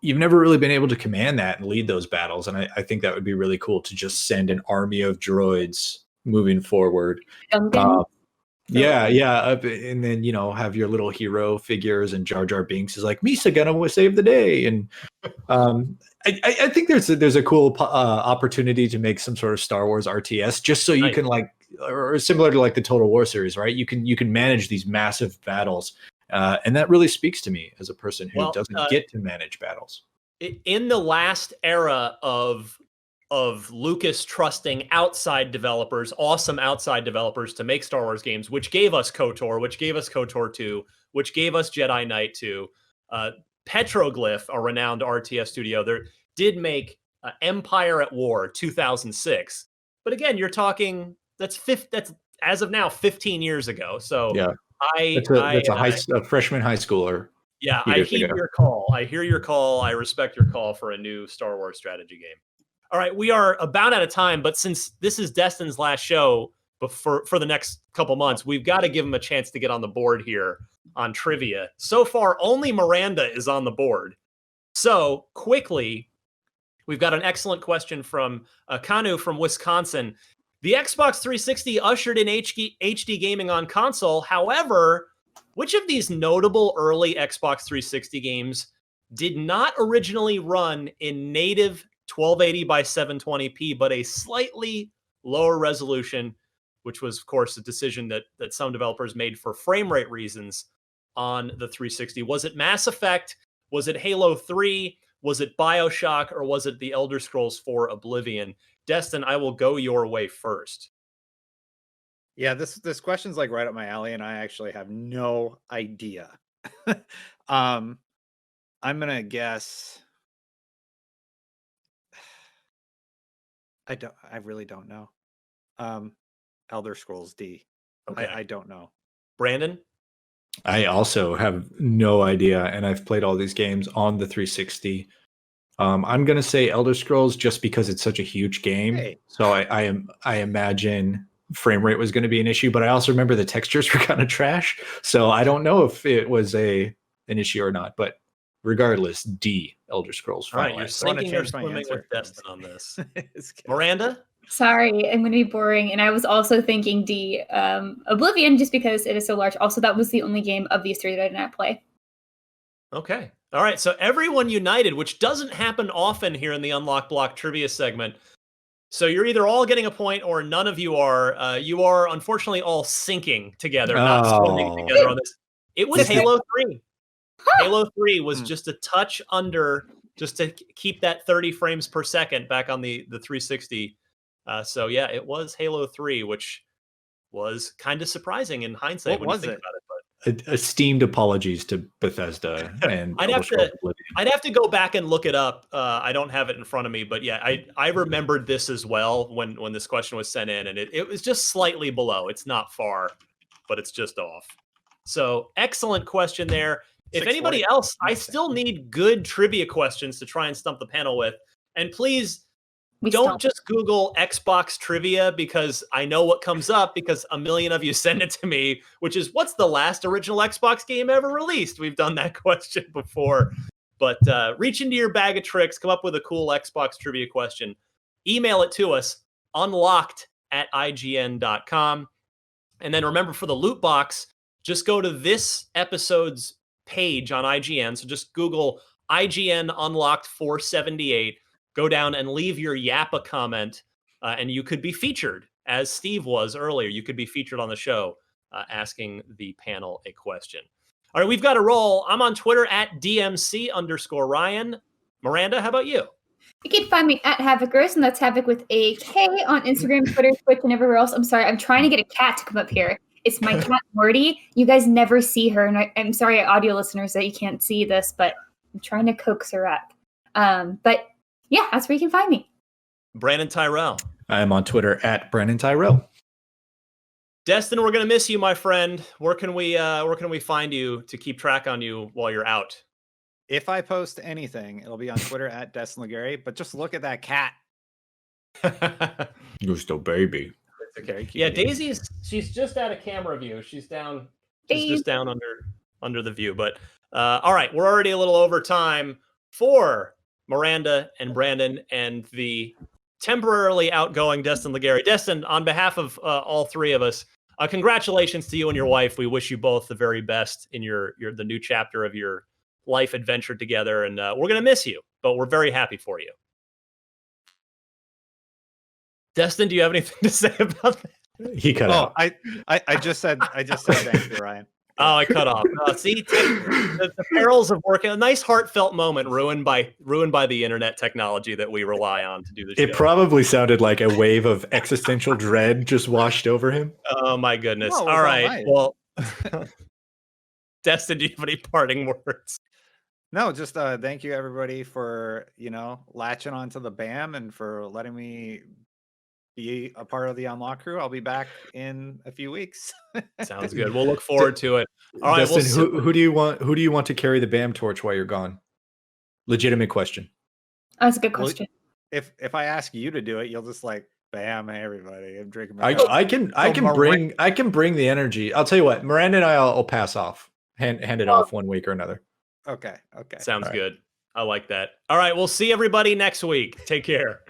You've never really been able to command that and lead those battles. And I think that would be really cool to just send an army of droids moving forward. Yeah. And then, have your little hero figures, and Jar Jar Binks is like, Misa gonna save the day. And I think there's a cool opportunity to make some sort of Star Wars RTS, just so you can or similar to like the Total War series, right? You can manage these massive battles. And that really speaks to me as a person who doesn't get to manage battles. In the last era of Lucas trusting outside developers, awesome outside developers to make Star Wars games, which gave us KOTOR, which gave us KOTOR 2, which gave us Jedi Knight 2. Petroglyph, a renowned RTS studio, there did make Empire at War 2006. But again, you're talking that's as of now 15 years ago. So yeah. That's a freshman high schooler. Yeah, I heed your call. I hear your call. I respect your call for a new Star Wars strategy game. All right, we are about out of time, but since this is Destin's last show for the next couple months, we've got to give him a chance to get on the board here on trivia. So far, only Miranda is on the board. So quickly, we've got an excellent question from Kanu from Wisconsin. The Xbox 360 ushered in HD gaming on console. However, which of these notable early Xbox 360 games did not originally run in native 1280 by 720p, but a slightly lower resolution, which was, of course, a decision that some developers made for frame rate reasons on the 360? Was it Mass Effect? Was it Halo 3? Was it BioShock? Or was it The Elder Scrolls 4 Oblivion? Destin, I will go your way first. Yeah, this question's like right up my alley, and I actually have no idea. I'm gonna guess. I really don't know. Elder Scrolls D. Okay. I don't know. Brandon? I also have no idea, and I've played all these games on the 360. I'm gonna say Elder Scrolls just because it's such a huge game. Hey. So I imagine frame rate was going to be an issue, but I also remember the textures were kind of trash. So I don't know if it was an issue or not. But regardless, D, Elder Scrolls. All right, you're sinking or swimming with Destin on this. Miranda? Sorry, I'm going to be boring. And I was also thinking D, Oblivion, just because it is so large. Also, that was the only game of these three that I did not play. Okay. All right. So everyone united, which doesn't happen often here in the Unlock Block trivia segment. So you're either all getting a point or none of you are. You are unfortunately all sinking together, not swimming together on this. It was Halo 3. Halo 3 was just a touch under, just to keep that 30 frames per second back on the 360. So yeah, it was Halo 3, which was kind of surprising in hindsight when you think about it. Esteemed apologies to Bethesda and I'd have to go back and look it up. I don't have it in front of me, but yeah, I remembered this as well when this question was sent in, and it was just slightly below. It's not far, but it's just off. So excellent question there. If anybody else, I still need good trivia questions to try and stump the panel with. And please don't just Google Xbox trivia, because I know what comes up because a million of you send it to me, which is, what's the last original Xbox game ever released? We've done that question before. But reach into your bag of tricks, come up with a cool Xbox trivia question. Email it to us, unlocked@ign.com. And then remember, for the loot box, just go to this episode's page on IGN. So just Google IGN Unlocked 478. Go down and leave your Yappa comment, and you could be featured, as Steve was earlier. You could be featured on the show asking the panel a question. All right, we've got a roll. I'm on Twitter @DMC_Ryan. Miranda, how about you? You can find me @HavocRose, and that's Havoc with a K on Instagram, Twitter, Twitch, and everywhere else. I'm sorry, I'm trying to get a cat to come up here. It's my cat, Morty. You guys never see her, and I'm sorry, audio listeners, that you can't see this, but I'm trying to coax her up. But yeah, that's where you can find me. Brandon Tyrell. I am on Twitter @Brandon Tyrell. Destin, we're gonna miss you, my friend. Where can we find you to keep track on you while you're out? If I post anything, it'll be on Twitter @DestinLegarie, but just look at that cat. Just a baby. Okay. Yeah, she's just out of camera view. She's down. She's just down under the view. But all right, we're already a little over time for Miranda and Brandon and the temporarily outgoing Destin Legarie. Destin, on behalf of all three of us, congratulations to you and your wife. We wish you both the very best in the new chapter of your life adventure together. And we're going to miss you, but we're very happy for you. Destin, do you have anything to say about that? He cut out. I just said thank you, Ryan. Oh, I cut off. See, the perils of working. A nice heartfelt moment ruined by the internet technology that we rely on to do the show. It probably sounded like a wave of existential dread just washed over him. Oh my goodness! No, all right. Well, Destin, do you have any parting words? No, just thank you everybody for latching onto the BAM and for letting me be a part of the Unlock crew. I'll be back in a few weeks. Sounds good. We'll look forward to it. All right. Dustin, who do you want to carry the BAM torch while you're gone? Legitimate question. That's a good question. Well, if I ask you to do it, you'll just BAM, hey everybody, I'm drinking. I can bring the energy. I'll tell you what, Miranda and I'll pass off. Hand it off one week or another. Okay. Sounds good. I like that. All right. We'll see everybody next week. Take care.